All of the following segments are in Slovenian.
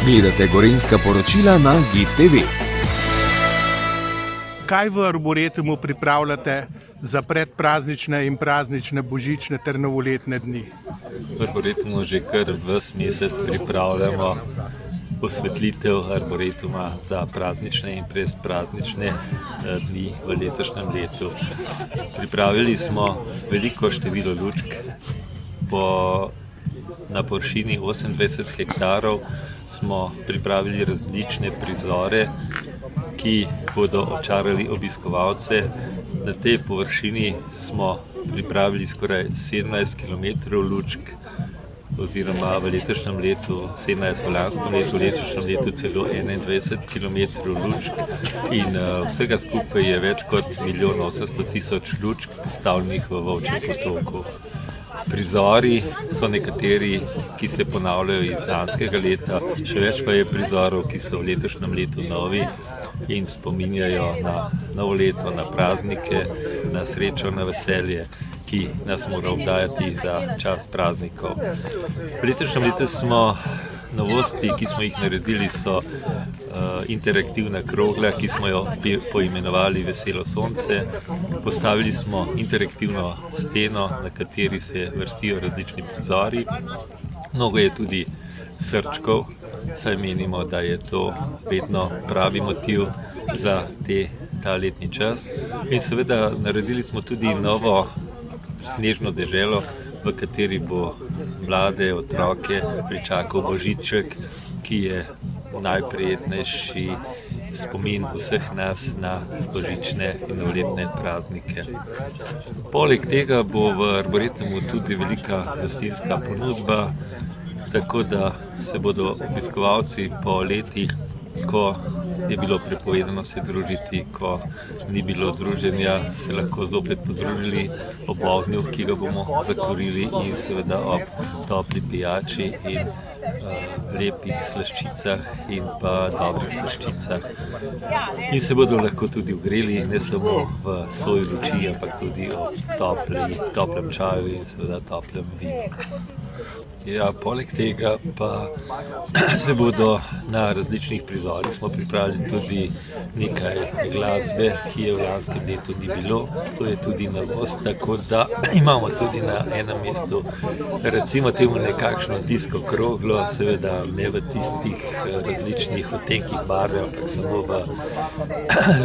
Gledate Gorenjska poročila na GIF TV. Kaj v Arboretumu pripravljate za predpraznične in praznične božične ter novoletne dni? V Arboretumu že kar ves mesec pripravljamo osvetlitev Arboretuma za praznične in predpraznične dni v letošnjem letu. Pripravili smo veliko število lučk. Na površini 28 hektarov smo pripravili različne prizore, ki bodo očarali obiskovalce. Na tej površini smo pripravili skoraj 17 km lučk, oziroma v letošnjem letu 17, v lanskem letu, v letošnjem letu celo 21 km lučk in vsega skupaj je več kot 1 800 000 lučk postavljenih v Volčjem potoku. Prizori so nekateri, ki se ponavljajo iz lanskega leta, še več pa je prizorov, ki so v letošnjem letu novi in spominjajo na novo leto, na praznike, na srečo, na veselje, ki nas mora obdajati za čas praznikov. V letošnjem letu novosti, ki smo jih naredili, so interaktivna krogla, ki smo jo poimenovali Veselo sonce. Postavili smo interaktivno steno, na kateri se vrstijo različni prizori. Mnogo je tudi srčkov, saj menimo, da je to vedno pravi motiv za ta letni čas. In seveda naredili smo tudi novo snežno deželo, v kateri bo mlade otroke pričakal božiček, ki je najprijetnejši spomin vseh nas na božične in novoletne praznike. Poleg tega bo v Arboretumu tudi velika gostinska ponudba, tako da se bodo obiskovalci po letih, ko je bilo prepovedano se družiti, ko ni bilo druženja, se lahko zopet podružili ob ognju, ki ga bomo zakurili, in seveda ob topli pijači in lepih slaščicah in pa dobrih slaščicah. In se bodo lahko tudi ogreli, ne samo v soju luči, ampak tudi ob toplem čaju in seveda toplem vinu. Ja, poleg tega pa se bodo na različnih prizorih smo pripravili tudi nekaj glasbe, ki je v lanskem letu ni bilo. To je tudi novost, tako da imamo tudi na enem mestu, recimo temu, nekakšno disko kroglo, seveda ne v tistih različnih odtenkih barve, ampak samo v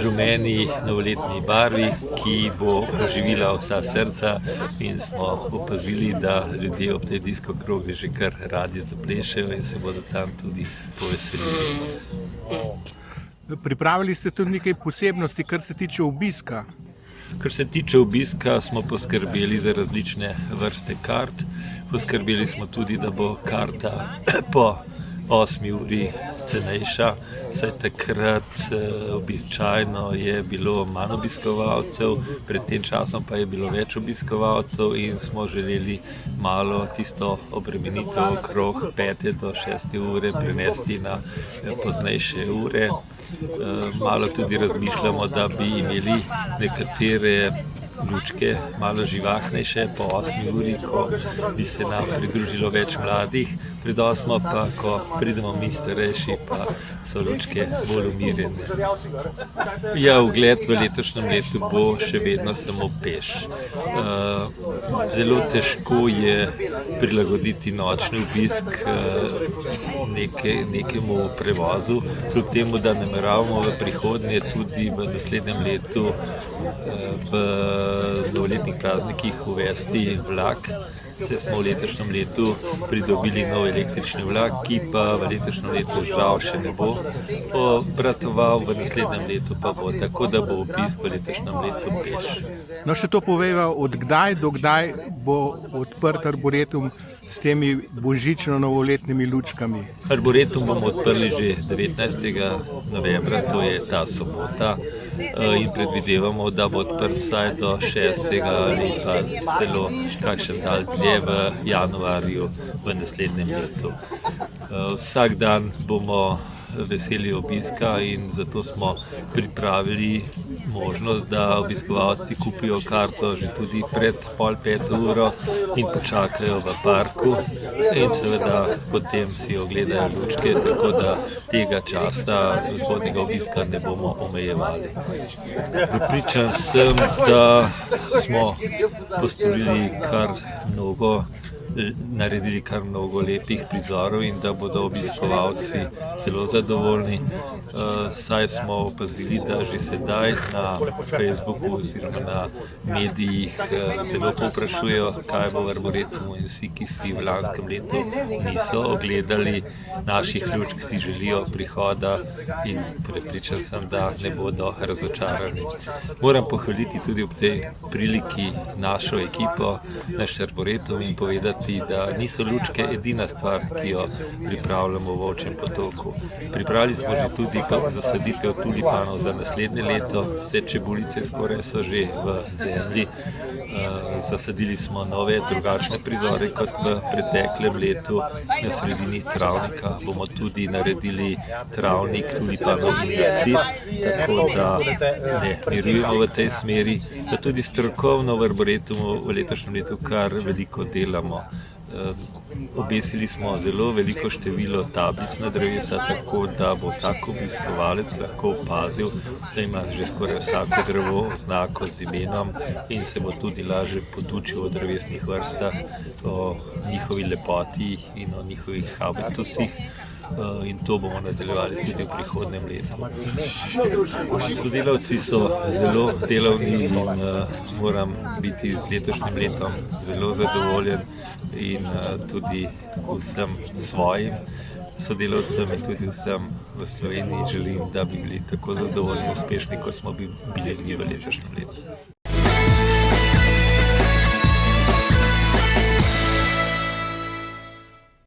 rumeni novoletni barvi, ki bo oživila vsa srca, in smo opazili, da ljudje ob tej disko krogli že kar radi zaplešejo in se bodo tam tudi poveselili. Pripravili ste tudi nekaj posebnosti, kar se tiče obiska. Kar se tiče obiska, smo poskrbeli za različne vrste kart. Poskrbeli smo tudi, da bo karta po 8 uri cenejša, saj takrat običajno je bilo manj obiskovalcev, pred tem časom pa je bilo več obiskovalcev in smo želeli malo tisto obremenitev okrog 5. do 6. ure prenesti na poznejše ure. Malo tudi razmišljamo, da bi imeli nekatere lučke malo živahnejše po 8 uri, ko bi se nam pridružilo več mladih, pred 8. pa, ko pridemo mi starejši, pa so lučke bolj umirjene. Ja, ogled v letošnjem letu bo še vedno samo peš. Zelo težko je prilagoditi nočni obisk nekemu prevozu, kljub temu, da nameravamo v prihodnje tudi v naslednjem letu v novoletnih praznikih uvesti vlak. Se smo v letošnjem letu pridobili nov električni vlak, ki pa v letošnjem letu žal še ne bo obratoval, v naslednjem letu pa bo, tako da bo obisk v letošnjem letu peš. No, še to povejva, od kdaj do kdaj bo odprt Arboretum s temi božično-novoletnimi lučkami? Arboretum bomo odprli že 19. novembra, to je ta sobota, in predvidevamo, da bo odprt vsaj do 6. ali pa celo kakšen dan dlje v januarju v naslednjem letu. Vsak dan bomo veseli obiska in zato smo pripravili možnost, da obiskovalci kupijo karto že tudi pred 4:30 in počakajo v parku in seveda potem si ogledajo lučke, tako da tega časa zgodnjega obiska ne bomo omejevali. Prepričan sem, da smo naredili kar mnogo lepih prizorov in da bodo obiskovalci zelo zadovoljni, saj smo opazili, da že sedaj na Facebooku oziroma na medijih zelo povprašujejo, kaj bo v Arboretumu, in vsi, ki si v lanskem letu niso ogledali naših lučk, si želijo prihoda in prepričan sem, da ne bodo razočarani. Moram pohvaliti tudi ob tej priliki našo ekipo, naš Arboretum, in povedati, da niso lučke edina stvar, ki jo pripravljamo v Volčjem potoku. Pripravili smo že tudi zasaditev tulipanov za naslednje leto, vse čebulice skoraj so že v zemlji. Zasadili smo nove, drugačne prizore kot v preteklem letu. Na sredini travnika bomo tudi naredili travnik tulipanov in narcis, tako da ne mirujemo v tej smeri, da tudi strokovno v Arboretumu v letošnjem letu kar veliko delamo. Obesili smo zelo veliko število tablic na drevesa, tako da bo vsak obiskovalec lahko opazil, da ima že skoraj vsako drevo oznako z imenom in se bo tudi lažje podučil o drevesnih vrstah, o njihovi lepoti in o njihovih habitusih. In to bomo nadaljevali tudi v prihodnjem letu. Sodelavci so zelo delavni in moram biti z letošnjim letom zelo zadovoljen in tudi vsem svojim sodelavcem in tudi vsem v Sloveniji želim, da bi bili tako zadovoljni in uspešni, kot smo bili v letošnjem letu.